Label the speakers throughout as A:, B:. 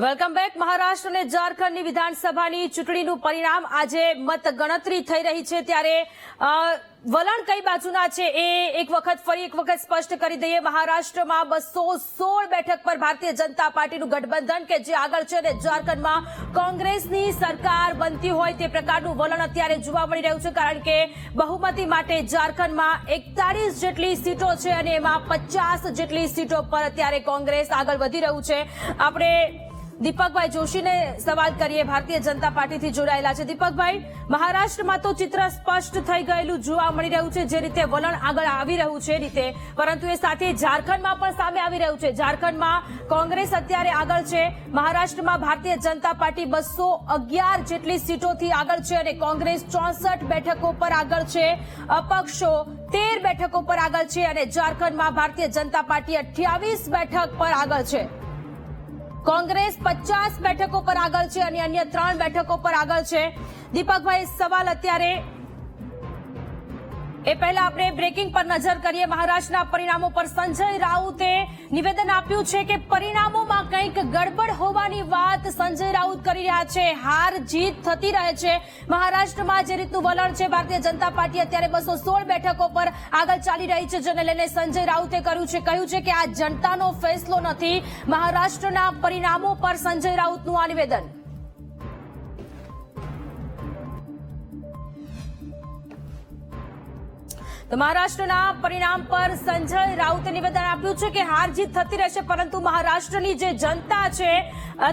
A: Welcome back. Maharashtra અને ઝારખંડની વિધાનસભાની ચૂંટણીનું પરિણામ આજે મતગણતરી થઈ રહી છે, ત્યારે વલણ કઈ બાજુના છે એ ફરી એક વખત સ્પષ્ટ કરી દઈએ। મહારાષ્ટ્રમાં 216 બેઠક પર ભારતીય જનતા પાર્ટીનું ગઠબંધન કે જે આગળ છે અને ઝારખંડમાં કોંગ્રેસની સરકાર બનતી હોય તે પ્રકારનું વલણ અત્યારે જોવા મળી રહ્યું છે, કારણ કે બહુમતી માટે ઝારખંડમાં 41 જેટલી સીટો છે અને એમાં 50 જેટલી સીટો પર અત્યારે કોંગ્રેસ આગળ વધી રહ્યું છે। આપણે દીપકભાઈ જોશીને સવાલ કરીએ, ભારતીય જનતા પાર્ટીથી જોડાયેલા છે। દીપકભાઈ, મહારાષ્ટ્રમાં તો ચિત્ર સ્પષ્ટ થઈ ગયેલું જોવા મળી રહ્યું છે, જે રીતે વલણ આગળ આવી રહ્યું છે રીતે, પરંતુ એ સાથે ઝારખંડમાં પણ સામે આવી રહ્યું છે। ઝારખંડમાં કોંગ્રેસ અત્યારે આગળ છે, મહારાષ્ટ્રમાં ભારતીય જનતા પાર્ટી 211 જેટલી સીટોથી આગળ છે અને કોંગ્રેસ 64 બેઠકો પર આગળ છે, અપક્ષો 13 બેઠકો પર આગળ છે અને ઝારખંડમાં ભારતીય જનતા પાર્ટી 28 બેઠક પર આગળ છે। કોંગ્રેસ 50 બેઠકો પર આગળ છે અને અન્ય 3 બેઠકો પર આગળ છે। દીપકભાઈ, સવાલ અત્યારે એ પહેલા આપણે બ્રેકિંગ પર નજર કરીએ। મહારાષ્ટ્રના પરિણામો પર સંજય રાઉતે નિવેદન આપ્યું છે કે પરિણામોમાં કંઈક ગડબડ હોવાની વાત સંજય રાઉત કરી રહ્યા છે। હાર જીત થતી રહે છે મહારાષ્ટ્રમાં, જે રીતનું વલણ છે, ભારતીય જનતા પાર્ટી અત્યારે 216 બેઠકો પર આગળ ચાલી રહી છે, જેને લઈને સંજય રાઉતે કહ્યું છે કે આ જનતાનો ફેસલો નથી। મહારાષ્ટ્રના પરિણામો પર સંજય રાઉતનું આ નિવેદન। તો મહારાષ્ટ્રના પરિણામ પર સંજય રાઉતે નિવેદન આપ્યું છે કે હાર જીત થતી રહેશે, પરંતુ મહારાષ્ટ્રની જે જનતા છે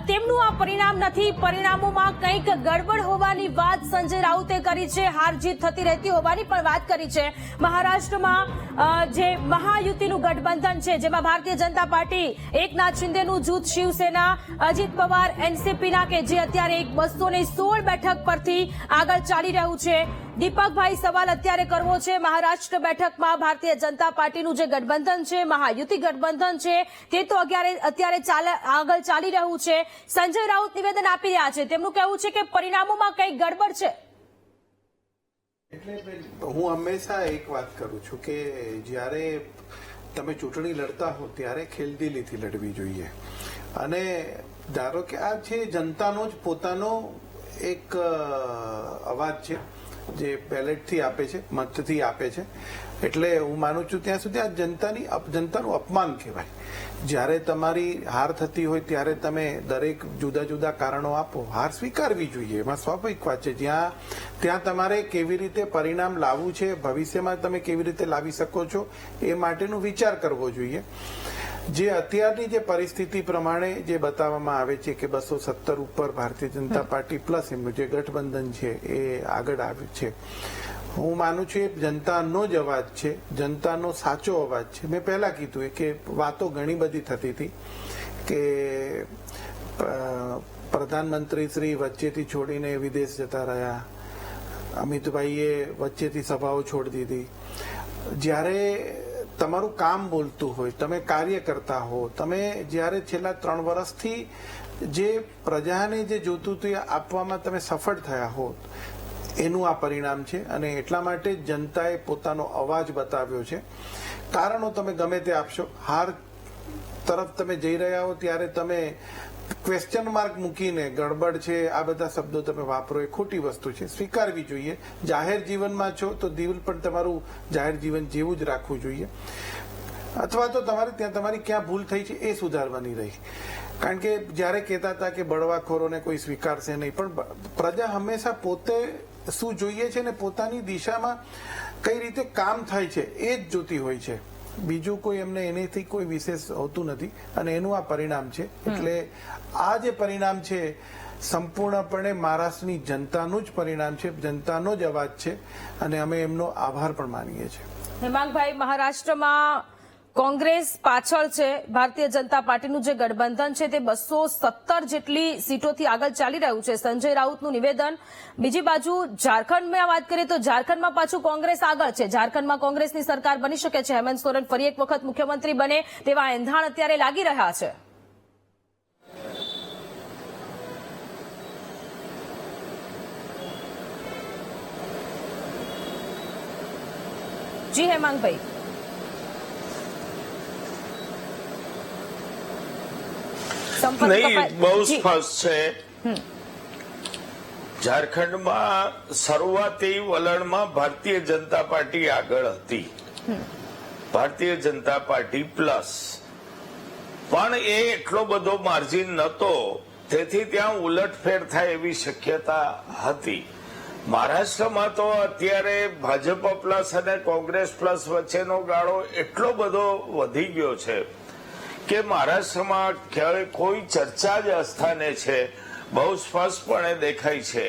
A: તેમનું આ પરિણામ નથી, પરિણામોમાં કંઈક ગડબડ હોવાની વાત સંજય રાઉતે કરી છે। હાર જીત થતી રહેતી હોવાની પણ વાત કરી છે। મહારાષ્ટ્રમાં જે મહાયુતિનું ગઠબંધન છે, જેમાં ભારતીય જનતા પાર્ટી, એકનાથ શિંદેનું જૂથ શિવસેના, અજીત પવાર એનસીપીના, કે જે અત્યારે 216 બેઠક પરથી આગળ ચાલી રહ્યું છે। દીપકભાઈ, સવાલ અત્યારે કરવો છે, મહારાષ્ટ્ર બેઠકમાં ભારતીય જનતા પાર્ટીનું જે ગઠબંધન છે, મહાયુતિ ગઠબંધન છે, તે તો અત્યારે આગળ ચાલી રહ્યું છે। સંજય રાઉત નિવેદન આપી રહ્યા છે, તેમનું કહેવું છે કે પરિણામોમાં કંઈક ગડબડ છે।
B: એટલે હું હંમેશા એક વાત કરું છું કે જ્યારે તમે ચૂંટણી લડતા હો ત્યારે ખેલદિલીથી લડવી જોઈએ, અને ધારો કે આ છે જનતાનો જ પોતાનો એક અવાજ છે જે બેલેટથી આપે છે, મતથી આપે છે, એટલે હું માનું છું ત્યાં સુધી આ જનતાનું અપમાન કહેવાય। જ્યારે તમારી હાર થતી હોય ત્યારે તમે દરેક જુદા જુદા કારણો આપો, હાર સ્વીકારવી જોઈએ, એમાં સ્વાભાવિક વાત છે। ત્યાં તમારે કેવી રીતે પરિણામ લાવવું છે, ભવિષ્યમાં તમે કેવી રીતે લાવી શકો છો એ માટેનો વિચાર કરવો જોઈએ। જે અત્યારની જે પરિસ્થિતિ પ્રમાણે જે બતાવવામાં આવે છે કે 217 ઉપર ભારતીય જનતા પાર્ટી પ્લસ એમનું જે ગઠબંધન છે એ આગળ આવ્યું છે, હું માનું છું એ જનતાનો જ અવાજ છે, જનતાનો સાચો અવાજ છે। મેં પહેલા કીધું કે વાતો ઘણી બધી થતી હતી કે પ્રધાનમંત્રી શ્રી વચ્ચેથી છોડીને વિદેશ જતા રહ્યા, અમિતભાઈએ વચ્ચેથી સભાઓ છોડી દીધી। જ્યારે તમારું કામ બોલતું હોય, તમે કાર્ય કરતા હો, તમે જ્યારે છેલ્લા 3 વર્ષથી જે પ્રજાને જે જોતું હતું એ આપવામાં તમે સફળ થયા હો, એનું આ પરિણામ છે। અને એટલા માટે જનતાએ પોતાનો અવાજ બતાવ્યો છે। કારણો તમે ગમે તે આપશો, હાર તરફ તમે જઈ રહ્યા હો ત્યારે તમે ક્વેશ્ચન માર્ક મૂકીને ગડબડ છે આ બધા શબ્દો તમે વાપરો એ ખોટી વસ્તુ છે, સ્વીકારવી જોઈએ। જાહેર જીવનમાં છો તો દિલ પણ તમારું જાહેર જીવન જેવું જ રાખવું જોઈએ, અથવા તો તમારી ક્યાં ભૂલ થઈ છે એ સુધારવાની રહી। કારણ કે જ્યારે કહેતા હતા કે બળવાખોરોને કોઈ સ્વીકારશે નહીં, પણ પ્રજા હંમેશા પોતે શું જોઈએ છે ને પોતાની દિશામાં કઈ રીતે કામ થાય છે એ જ જોતી હોય છે, બીજું કોઈ એમને એનાથી કોઈ વિશેષ હોતું નથી, અને એનું આ પરિણામ છે। એટલે આ જે પરિણામ છે સંપૂર્ણપણે મહારાષ્ટ્રની જનતાનું જ પરિણામ છે, જનતાનો જ અવાજ છે, અને અમે એમનો આભાર પણ માનીએ છીએ।
A: હેમાંગભાઈ, મહારાષ્ટ્રમાં કોંગ્રેસ પાછળ છે, ભારતીય જનતા પાર્ટીનું જે ગઠબંધન છે તે 217 જેટલી સીટોથી આગળ ચાલી રહ્યું છે, સંજય રાઉતનું નિવેદન। બીજી બાજુ ઝારખંડમાં વાત કરીએ તો ઝારખંડમાં પાછું કોંગ્રેસ આગળ છે, ઝારખંડમાં કોંગ્રેસની સરકાર બની શકે છે, હેમંત સોરેન ફરી એક વખત મુખ્યમંત્રી બને તેવા એંધાણ અત્યારે લાગી રહ્યા છે। જી હેમાંગભાઈ, સંપર્ક
C: નહીં, બહુ
A: જી.
C: સ્પષ્ટ છે. ઝારખંડમાં શરૂઆતી વલણમાં ભારતીય જનતા પાર્ટી આગળ હતી, ભારતીય જનતા પાર્ટી પ્લસ, પણ એ એટલો બધો માર્જિન નહોતો, તેથી ત્યાં ઉલટફેર થાય એવી શક્યતા હતી. મહારાષ્ટ્રમાં તો અત્યારે ભાજપ પ્લસ અને કોંગ્રેસ પ્લસ વચ્ચેનો ગાળો એટલો બધો વધી ગયો છે કે મહારાષ્ટ્રમાં કોઈ ચર્ચા જ અસ્થાને છે. બહુ સ્પષ્ટપણે દેખાય છે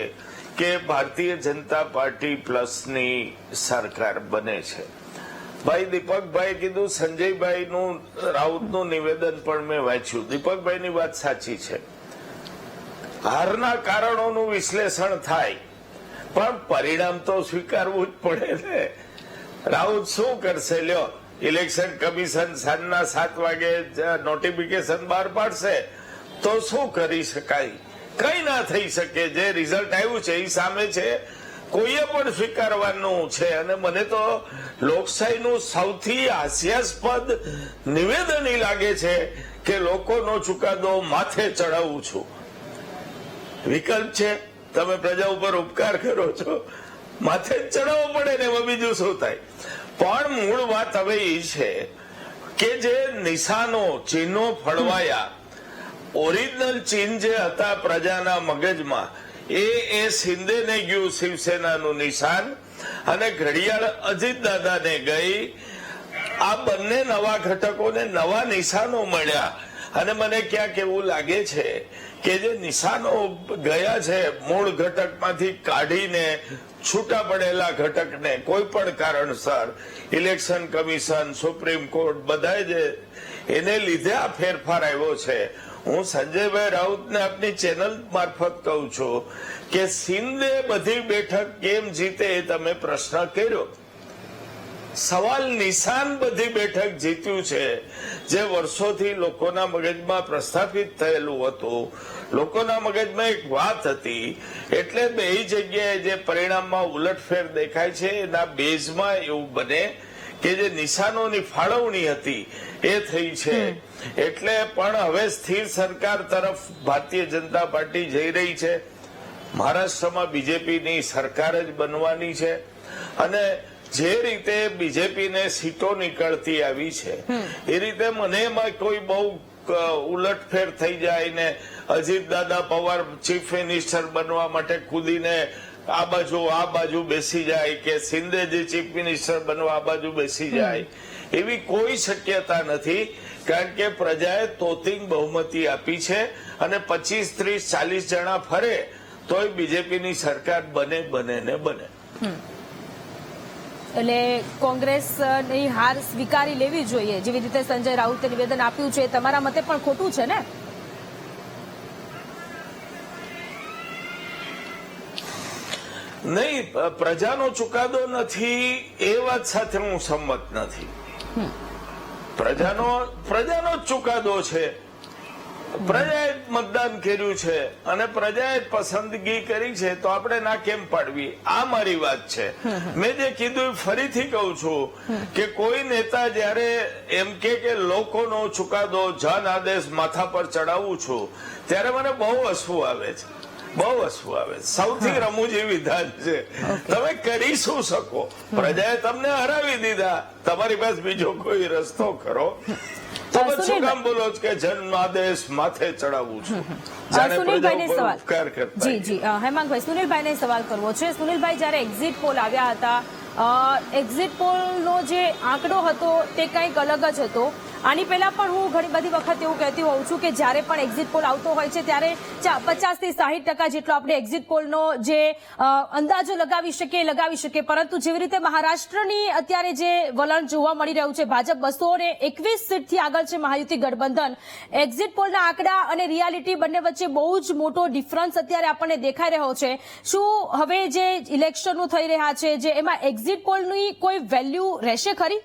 C: કે ભારતીય જનતા પાર્ટી પ્લસની સરકાર બને છે. ભાઈ દીપકભાઈ કીધું, સંજયભાઈનું રાઉતનું નિવેદન પણ મેં વાંચ્યું. દીપકભાઈની વાત સાચી છે, હારના કારણોનું વિશ્લેષણ થાય પણ પરિણામ તો સ્વીકારવું જ પડે ને. રાઉત શું કરશે? લ્યો, ઇલેક્શન કમિશન સાંજના 7 વાગે નોટિફિકેશન બહાર પાડશે તો શું કરી શકાય? કઈ ના થઈ શકે. જે રિઝલ્ટ આવ્યું છે એ સામે છે, કોઈએ પણ સ્વીકારવાનું છે. અને મને તો લોકશાહીનું સૌથી હાસ્યાસ્પદ નિવેદન એ લાગે છે કે લોકોનો ચુકાદો માથે ચડાવું છું. વિકલ્પ છે, તમે પ્રજા ઉપર ઉપકાર કરો છો, માથે જ ચડાવવો પડે ને, એમાં બીજું શું થાય? પણ મૂળ વાત હવે એ છે કે જે નિશાનો, ચિહ્નો ફળવાયા, ઓરિજિનલ ચિહ્ન જે હતા પ્રજાના મગજમાં, એ શિંદેને ગયું શિવસેનાનું નિશાન, અને ઘડિયાળ અજીતદાદાને ગઈ. આ બંને નવા ઘટકોને નવા નિશાનો મળ્યા. અને મને ક્યાંક એવું લાગે છે કે જે નિશાનો ગયા છે મૂળ ઘટકમાંથી કાઢીને છૂટા પડેલા ઘટકને કોઈ પણ કારણસર ઇલેક્શન કમિશન, સુપ્રીમ કોર્ટ બધાએ જે એને લીધે આ ફેરફાર આવ્યો છે. હું સંજયભાઈ રાઉતને આપની ચેનલ મારફત કહું છું કે શિંદે બધી બેઠક કેમ જીતે એ તમે પ્રશ્ન કર્યો. સવાલ નિશાન બધી બેઠક જીત્યું છે, જે વર્ષોથી લોકોના મગજમાં પ્રસ્થાપિત થયેલું હતું. લોકોના મગજમાં એક વાત હતી, એટલે બે જગ્યાએ જે પરિણામમાં ઉલટફેર દેખાય છે એના બેઝમાં એવું બને કે જે નિશાનોની ફાળવણી હતી એ થઈ છે. એટલે પણ હવે સ્થિર સરકાર તરફ ભારતીય જનતા પાર્ટી જઈ રહી છે. મહારાષ્ટ્રમાં બીજેપીની સરકાર જ બનવાની છે. અને જે રીતે બીજેપીને સીટો નીકળતી આવી છે એ રીતે મને એમાં કોઈ બહુ ઉલટફેર થઈ જાય ને અજીતદાદા પવાર ચીફ મિનિસ્ટર બનવા માટે કૂદીને આ બાજુ બેસી જાય, કે શિંદેજી ચીફ મિનિસ્ટર બનવા આ બાજુ બેસી જાય, એવી કોઈ શક્યતા નથી. કારણ કે પ્રજાએ તોતિંગ બહુમતી આપી છે અને 25, 30, 40 જણા ફરે તોય બીજેપીની સરકાર બને ને બને.
A: એટલે કોંગ્રેસની હાર સ્વીકારી લેવી જોઈએ, જેવી રીતે સંજય રાઉતે નિવેદન આપ્યું છે. તમારા મતે પણ ખોટું છે ને?
C: નહીં, પ્રજાનો ચુકાદો નથી એ વાત સાથે હું સંમત નથી. પ્રજાનો જ ચુકાદો છે. પ્રજાએ મતદાન કર્યું છે અને પ્રજાએ પસંદગી કરી છે, તો આપણે ના કેમ પાડવી? આ મારી વાત છે. મેં જે કીધું ફરીથી કહું છું કે કોઈ નેતા જયારે એમ કે લોકોનો ચુકાદો, જન આદેશ માથા પર ચડાવું છું, ત્યારે મને બહુ હસવું આવે છે, બહુ હસવું આવે. સૌથી રમૂજી વિધાન છે. તમે કરી શું શકો? પ્રજાએ તમને હરાવી દીધા, તમારી પાસે બીજો કોઈ રસ્તો ખરો? તમે શું કામ બોલો છો કે જન્મ આદેશ માથે ચડાવવું છું?
A: સુનિલભાઈને સવાલ, જી હેમાંગભાઈ, સુનિલભાઈને સવાલ કરવો છે. સુનિલભાઈ, જયારે એક્ઝિટ પોલ આવ્યા હતા, એક્ઝિટ પોલનો જે આંકડો હતો તે કંઈક અલગ જ હતો. આની પહેલા પણ હું ઘણી બધી વખત એવું કહેતી હોઉં છું કે જ્યારે પણ એક્ઝિટ પોલ આવતો હોય છે ત્યારે 50 થી 60% જેટલો આપણે એક્ઝિટ પોલનો જે અંદાજો લગાવી શકીએ, પરંતુ જેવી રીતે મહારાષ્ટ્રની અત્યારે જે વલણ જોવા મળી રહ્યું છે, ભાજપ 221 સીટથી આગળ છે મહાયુતિ ગઠબંધન. એક્ઝિટ પોલના આંકડા અને રિયાલિટી બંને વચ્ચે બહુ જ મોટો ડિફરન્સ અત્યારે આપણને દેખાઈ રહ્યો છે. શું હવે જે ઇલેક્શનો થઈ રહ્યા છે, જે એમાં એક્ઝિટ પોલની કોઈ વેલ્યુ રહેશે ખરી?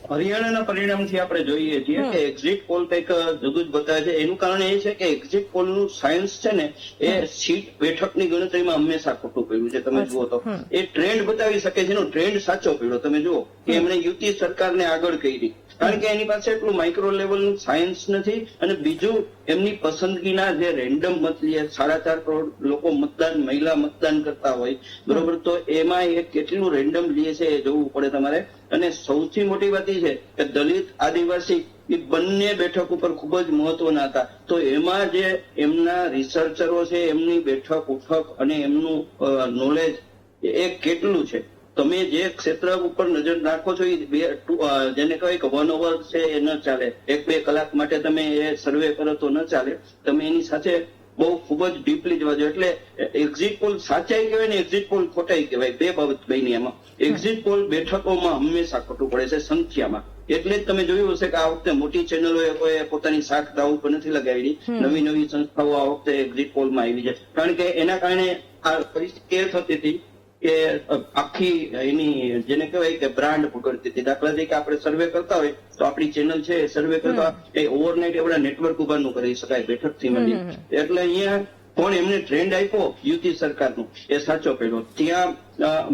D: હરિયાણાના પરિણામથી આપણે જોઈએ છીએ કે એક્ઝિટ પોલ કંઈક જુદું જ બતાવે છે. એનું કારણ એ છે કે એક્ઝિટ પોલનું સાયન્સ છે ને એ સીટ બેઠકની ગણતરીમાં હંમેશા ખોટું પડ્યું છે. તમે જુઓ તો એ ટ્રેન્ડ બતાવી શકે છે, એનો ટ્રેન્ડ સાચો પડ્યો. તમે જુઓ કે એમણે યુતિ સરકારને આગળ કરી, કારણ કે એની પાસે એટલું માઇક્રો લેવલનું સાયન્સ નથી. અને બીજું, એમની પસંદગીના જે રેન્ડમ મત લે, 4.5 કરોડ લોકો મતદાન, મહિલા મતદાન કરતા હોય, બરોબર, તો એમાં એ કેટલું રેન્ડમ લે છે એ જોવું પડે તમારે. અને સૌથી મોટી વાત એ છે કે દલિત, આદિવાસી એ બંને બેઠક ઉપર ખૂબ જ મહત્વના હતા. તો એમાં જે એમના રિસર્ચરો છે, એમની બેઠક ઉઠક અને એમનું નોલેજ એ કેટલું છે. તમે જે ક્ષેત્ર ઉપર નજર નાખો છો એ જેને કહેવાય કે 1 hour છે એ ન ચાલે. 1-2 કલાક માટે તમે એ સર્વે કરો તો ન ચાલે. તમે એની સાથે બહુ ખૂબ જ ડીપલી જવા જોઈએ. એટલે એક્ઝિટ પોલ સાચાઈ કહેવાય ને એક્ઝિટ પોલ ખોટાઈ કહેવાય, બે બાબત બની એમાં. એક્ઝિટ પોલ બેઠકોમાં હંમેશા ખોટું પડે છે, સંખ્યામાં. એટલે જ તમે જોયું હશે કે આ વખતે મોટી ચેનલોએ કોઈ પોતાની શાખ દાવ ઉપર નથી લગાવેલી. નવી નવી સંસ્થાઓ આ વખતે એક્ઝિટ પોલમાં આવી છે, કારણ કે એના કારણે આ પરિસ્થિતિ એ થતી હતી કે આખી એની જેને કહેવાય કે બ્રાન્ડ પકડતી હતી. દાખલા તરીકે આપણે સર્વે કરતા હોય તો આપણી ચેનલ છે સર્વે કરતા એ ઓવરનાઇટ એવડા નેટવર્ક ઉભા ન કરી શકાય બેઠકથી મળી. એટલે અહીંયા પણ એમને ટ્રેન્ડ આપ્યો યુતિ સરકારનો એ સાચો પડ્યો. ત્યાં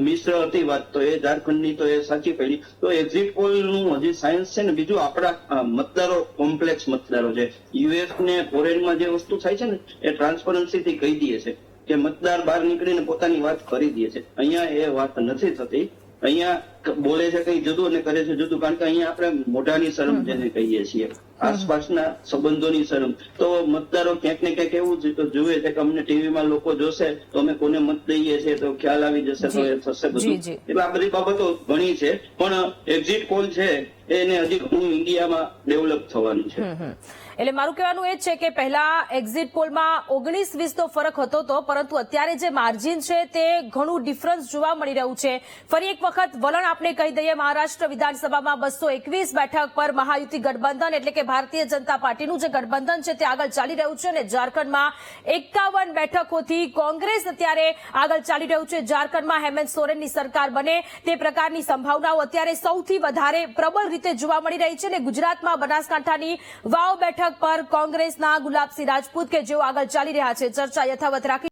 D: મિશ્ર હતી વાત તો એ ઝારખંડની તો એ સાચી પડી. તો એક્ઝિટ પોલનું હજી સાયન્સ છે ને. બીજું, આપણા મતદારો કોમ્પ્લેક્સ મતદારો છે. યુએસ ને ફોરેનમાં જે વસ્તુ થાય છે ને એ ટ્રાન્સપરન્સીથી કહી દે છે કે મતદાર બહાર નીકળીને પોતાની વાત કરી દે છે. અહીંયા એ વાત નથી થતી. અહીંયા બોલે છે કઈ જુદું અને કરે છે જુદું, કારણ કે અહીંયા આપણે મોઢાની શરમ જેને કહીએ છીએ, આસપાસના સંબંધોની શરમ. તો મતદારો ક્યાંક ને ક્યાંક એવું જુએ છે કે અમને ટીવીમાં લોકો જોશે તો અમે કોને મત દઈએ છીએ તો ખ્યાલ આવી જશે, તો એ થશે બધું. એટલે આ બધી બાબતો ઘણી છે, પણ એક્ઝિટ પોલ છે એને હજી ઘણું ઇન્ડિયામાં ડેવલપ થવાનું છે.
A: એટલે મારું કહેવાનું એ જ છે કે પહેલા એક્ઝિટ પોલમાં 19-20 નો ફરક હતો તો, પરંતુ અત્યારે જે માર્જિન છે તે ઘણું ડિફરન્સ જોવા મળી રહ્યું છે. ફરી એક વખત વલણ આપણે કહી દઈએ, મહારાષ્ટ્ર વિધાનસભામાં 221 બેઠક પર મહાયુતિ ગઠબંધન એટલે કે ભારતીય જનતા પાર્ટીનું જે ગઠબંધન છે તે આગળ ચાલી રહ્યું છે. અને ઝારખંડમાં 51 બેઠકોથી કોંગ્રેસ અત્યારે આગળ ચાલી રહ્યું છે. ઝારખંડમાં હેમંત સોરેનની સરકાર બને તે પ્રકારની સંભાવનાઓ અત્યારે સૌથી વધારે પ્રબળ રીતે જોવા મળી રહી છે. અને ગુજરાતમાં બનાસકાંઠાની વાવ બેઠક પર કોંગ્રેસના ગુલાબસિંહ રાજપૂત કે જેઓ આગળ ચાલી રહ્યા છે. ચર્ચા યથાવત રાખી.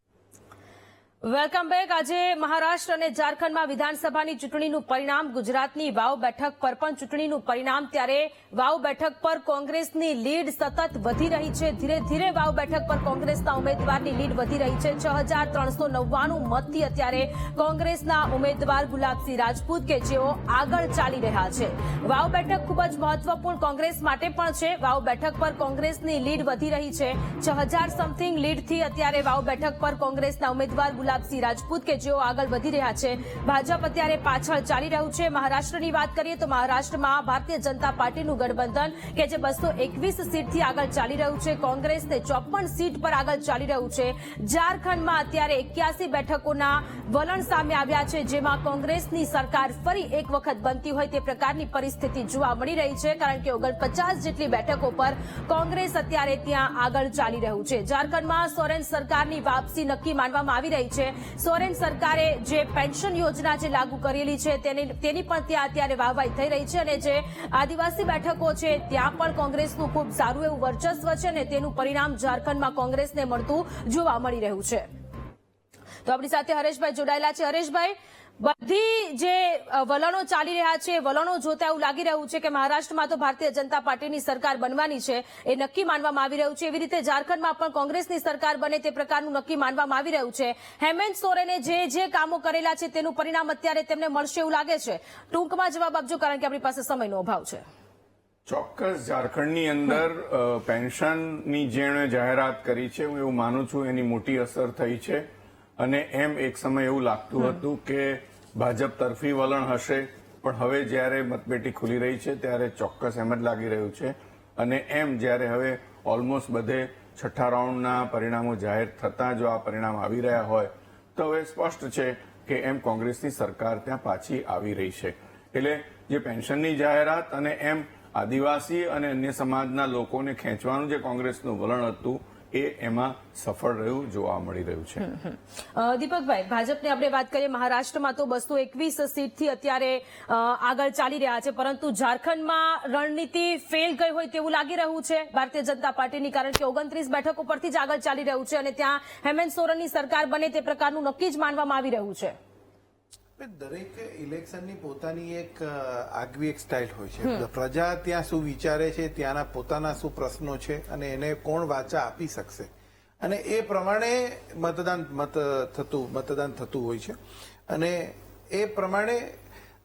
A: Welcome back. આજે મહારાષ્ટ્ર અને ઝારખંડમાં વિધાનસભાની ચૂંટણીનું પરિણામ, ગુજરાતની વાવ બેઠક પર પણ ચૂંટણીનું પરિણામ. ત્યારે વાવ બેઠક પર કોંગ્રેસની લીડ સતત વધી રહી છે. ધીરે ધીરે વાવ બેઠક પર કોંગ્રેસના ઉમેદવારની લીડ વધી રહી છે. 6399 મતથી અત્યારે કોંગ્રેસના ઉમેદવાર ગુલાબસિંહ રાજપૂત કે જેઓ આગળ ચાલી રહ્યા છે. વાવ બેઠક ખૂબ જ મહત્વપૂર્ણ કોંગ્રેસ માટે પણ છે. વાવ બેઠક પર કોંગ્રેસની લીડ વધી રહી છે. 6000 સમથિંગ લીડથી અત્યારે વાવ બેઠક પર કોંગ્રેસના ઉમેદવાર ગુલાબસિંહ રાજપૂત કે જેઓ આગળ વધી રહ્યા છે. ભાજપ અત્યારે પાછળ ચાલી રહ્યું છે. મહારાષ્ટ્રની વાત કરીએ તો મહારાષ્ટ્રમાં ભારતીય જનતા પાર્ટીનું ગઠબંધન કે જે 221 સીટથી આગળ ચાલી રહ્યું છે. કોંગ્રેસને 54 સીટ પર આગળ ચાલી રહ્યું છે. ઝારખંડમાં અત્યારે 81 બેઠકોના વલણ સામે આવ્યા છે, જેમાં કોંગ્રેસની સરકાર ફરી એક વખત બનતી હોય તે પ્રકારની પરિસ્થિતિ જોવા મળી રહી છે, કારણ કે 49 જેટલી બેઠકો પર કોંગ્રેસ અત્યારે ત્યાં આગળ ચાલી રહ્યું છે. ઝારખંડમાં સોરેન સરકારની વાપસી નક્કી માનવામાં આવી રહી છે. સોરેન સરકારે જે પેન્શન યોજના જે લાગુ કરેલી છે તેની પણ ત્યાં અત્યારે વાહવાહી થઈ રહી છે. અને જે આદિવાસી બેઠકો છે ત્યાં પણ કોંગ્રેસનું ખૂબ સારું એવું વર્ચસ્વ છે અને તેનું પરિણામ ઝારખંડમાં કોંગ્રેસને મળતું જોવા મળી રહ્યું છે. તો આપણી સાથે હરેશભાઈ જોડાયેલા છે. હરેશભાઈ, બધી જે વલણો ચાલી રહ્યા છે, વલણો જોતા એવું લાગી રહ્યું છે કે મહારાષ્ટ્રમાં તો ભારતીય જનતા પાર્ટીની સરકાર બનવાની છે, એ નક્કી માનવામાં આવી રહ્યું છે. એવી રીતે ઝારખંડમાં પણ કોંગ્રેસની સરકાર બને તે પ્રકારનું નક્કી માનવામાં આવી રહ્યું છે. હેમંત સોરેને જે કામો કરેલા છે તેનું પરિણામ અત્યારે તેમને મળશે એવું લાગે છે. ટૂંકમાં જવાબ આપજો, કારણ કે આપણી પાસે સમયનો અભાવ છે.
E: ચોક્કસ ઝારખંડની અંદર પેન્શનની જેણે જાહેરાત કરી છે, હું એવું માનું છું એની મોટી અસર થઈ છે. અને એમ એક સમય એવું લાગતું હતું કે ભાજપ તરફી વલણ હશે, પણ હવે જ્યારે મતપેટી ખુલી રહી છે ત્યારે ચોક્કસ એમ જ લાગી રહ્યું છે. અને એમ જ્યારે હવે ઓલમોસ્ટ બધે છઠ્ઠા રાઉન્ડના પરિણામો જાહેર થતા જો આ પરિણામ આવી રહ્યા હોય તો હવે સ્પષ્ટ છે કે એમ કોંગ્રેસની સરકાર ત્યાં પાછી આવી રહી છે. એટલે જે પેન્શનની જાહેરાત અને એમ આદિવાસી અને અન્ય સમાજના લોકોને ખેંચવાનું જે કોંગ્રેસનું વલણ હતું એ એમાં સફળ રહ્યું જોવા મળી રહ્યું છે.
A: દીપકભાઈ, ભાજપની આપણે વાત કરીએ, મહારાષ્ટ્રમાં તો 221 સીટથી અત્યારે આગળ ચાલી રહ્યા છે, પરંતુ ઝારખંડમાં રણનીતિ ફેલ ગઈ હોય તેવું લાગી રહ્યું છે ભારતીય જનતા પાર્ટીની, કારણ કે 29 બેઠકો પરથી જ આગળ ચાલી રહ્યું છે અને ત્યાં હેમંત સોરેનની સરકાર બને તે પ્રકારનું નક્કી જ માનવામાં આવી રહ્યું છે.
B: દરેક ઇલેક્શનની પોતાની એક આગવી એક સ્ટાઇલ હોય છે. પ્રજા ત્યાં શું વિચારે છે, ત્યાંના પોતાના શું પ્રશ્નો છે અને એને કોણ વાચા આપી શકશે, અને એ પ્રમાણે મતદાન થતું હોય છે. અને એ પ્રમાણે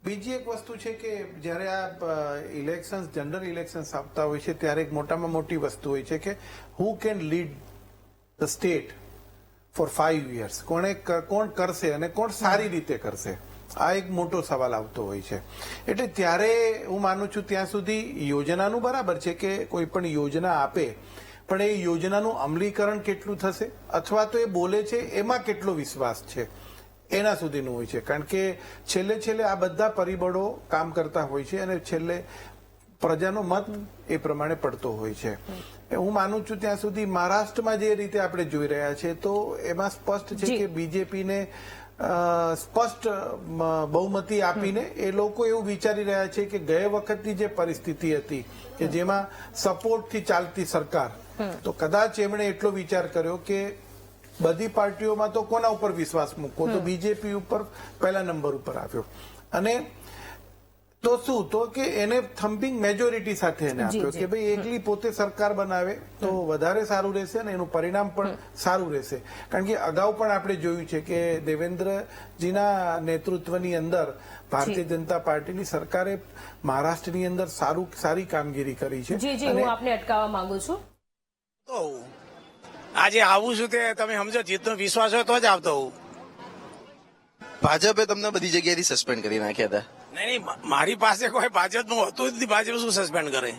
B: બીજી એક વસ્તુ છે કે જ્યારે આ ઇલેક્શન્સ, જનરલ ઇલેક્શન્સ આવતા હોય છે ત્યારે એક મોટામાં મોટી વસ્તુ હોય છે કે who can lead the state for 5 years, કોણ કરશે અને કોણ સારી રીતે કરશે, આ એક મોટો સવાલ આવતો હોય છે. એટલે ત્યારે હું માનું છું ત્યાં સુધી યોજનાનું બરાબર છે કે કોઈ પણ યોજના આપે, પણ એ યોજનાનું અમલીકરણ કેટલું થશે અથવા તો એ બોલે છે એમાં કેટલો વિશ્વાસ છે એના સુધીનું હોય છે. કારણ કે છેલ્લે આ બધા પરિબળો કામ કરતા હોય છે અને છેલ્લે પ્રજાનો મત એ પ્રમાણે પડતો હોય છે. હું માનું છું ત્યાં સુધી મહારાષ્ટ્રમાં જે રીતે આપણે જોઈ રહ્યા છે તો એમાં સ્પષ્ટ છે કે બીજેપીને સ્પષ્ટ બહુમતી આપીને એ લોકો એવું વિચારી રહ્યા છે કે ગયા વખતની જે પરિસ્થિતિ હતી કે જેમાં સપોર્ટથી ચાલતી સરકાર, તો કદાચ એમણે એટલો વિચાર કર્યો કે બધી પાર્ટીઓમાં તો કોના ઉપર વિશ્વાસ મૂકવો, તો બીજેપી ઉપર પહેલા નંબર ઉપર આવ્યો. અને તો શું, તો કે એને થમ્પિંગ મેજોરિટી સાથે એને આપ્યો કે ભાઈ એકલી પોતે સરકાર બનાવે તો વધારે સારું રહેશે અને એનું પરિણામ પણ સારું રહેશે. કારણ કે અગાઉ પણ આપણે જોયું છે કે દેવેન્દ્રજીના નેતૃત્વની અંદર ભારતીય જનતા પાર્ટીની સરકારે મહારાષ્ટ્રની અંદર સારી કામગીરી કરી છે.
A: જી હું આપને અટકાવવા માંગુ છું.
F: તો આજે આવું છું તે તમે સમજો, જીતનો વિશ્વાસ હોય તો જ આવતો હોઉં.
G: ભાજપે તમને બધી જગ્યાએથી સસ્પેન્ડ કરી નાખ્યા હતા.
F: નહીં, મારી પાસે કોઈ ભાજપનું હોતું જ નથી. ભાજપ શું સસ્પેન્ડ કરે?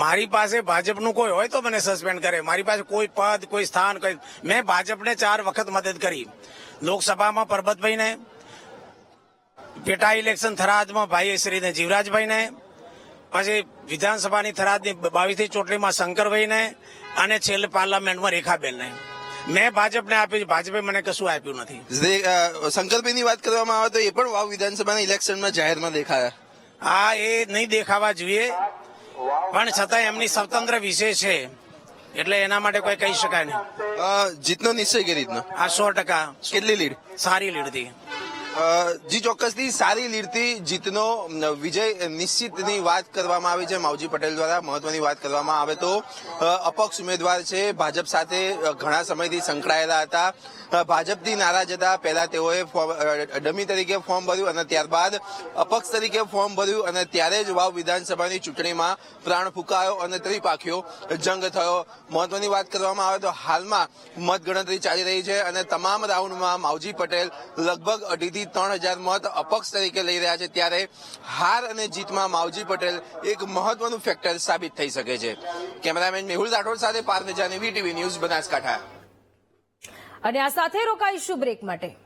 F: મારી પાસે ભાજપનું કોઈ હોય તો મને સસ્પેન્ડ કરે. મારી પાસે કોઈ પદ, કોઈ સ્થાન, કોઈ. મેં ભાજપને 4 વખત મદદ કરી. લોકસભામાં પરબતભાઈને, પેટા ઇલેક્શન થરાદમાં ભાઈશ્રીને જીવરાજભાઈને, પછી વિધાનસભાની થરાદની 22મી ચૂંટણીમાં શંકરભાઈને અને છેલ્લે પાર્લામેન્ટમાં રેખાબેનને. મેં ભાજપને આપ્યું છે, ભાજપે મને કશું આપ્યું નથી.
G: શંકરભાઈની વાત કરવામાં આવે તો એ પણ વાવ વિધાનસભાના ઇલેક્શનમાં જાહેરમાં દેખાયા.
F: હા, એ નહીં દેખાવા જોઈએ, પણ છતાં એમની સ્વતંત્ર વિષય છે એટલે એના માટે કોઈ કહી શકાય નહીં.
G: જીતનો નિશ્ચય કે રીતનો?
F: આ 100%.
G: કેટલી લીડ?
F: સારી લીડથી.
G: જી ચોક્કસથી સારી લીડથી જીતનો વિજય નિશ્ચિતની વાત કરવામાં આવી છે માવજી પટેલ દ્વારા. મહત્વની વાત કરવામાં આવે તો અપક્ષ ઉમેદવાર છે, ભાજપ સાથે ઘણા સમયથી સંકળાયેલા હતા, ભાજપથી નારાજ હતા. પહેલા તેઓએ ડમી તરીકે ફોર્મ ભર્યું અને ત્યારબાદ અપક્ષ તરીકે ફોર્મ ભર્યું અને ત્યારે જ વાવ વિધાનસભાની ચૂંટણીમાં પ્રાણ ફૂંકાયો અને ત્રિપાખીઓ જંગ થયો. મહત્વની વાત કરવામાં આવે તો હાલમાં મતગણતરી ચાલી રહી છે અને તમામ રાઉન્ડમાં માવજી પટેલ લગભગ 2,500 થી 3,000 મત અપક્ષ તરીકે લઈ રહ્યા છે. ત્યારે હાર અને જીતમાં માવજી પટેલ એક મહત્વનું ફેક્ટર સાબિત થઈ શકે છે. કેમેરામેન મેહુલ રાઠોડ સાથે પાર્થ જાની, વીટીવી ન્યૂઝ, બનાસકાંઠા.
A: અને આ સાથે રોકાઈશું બ્રેક માટે.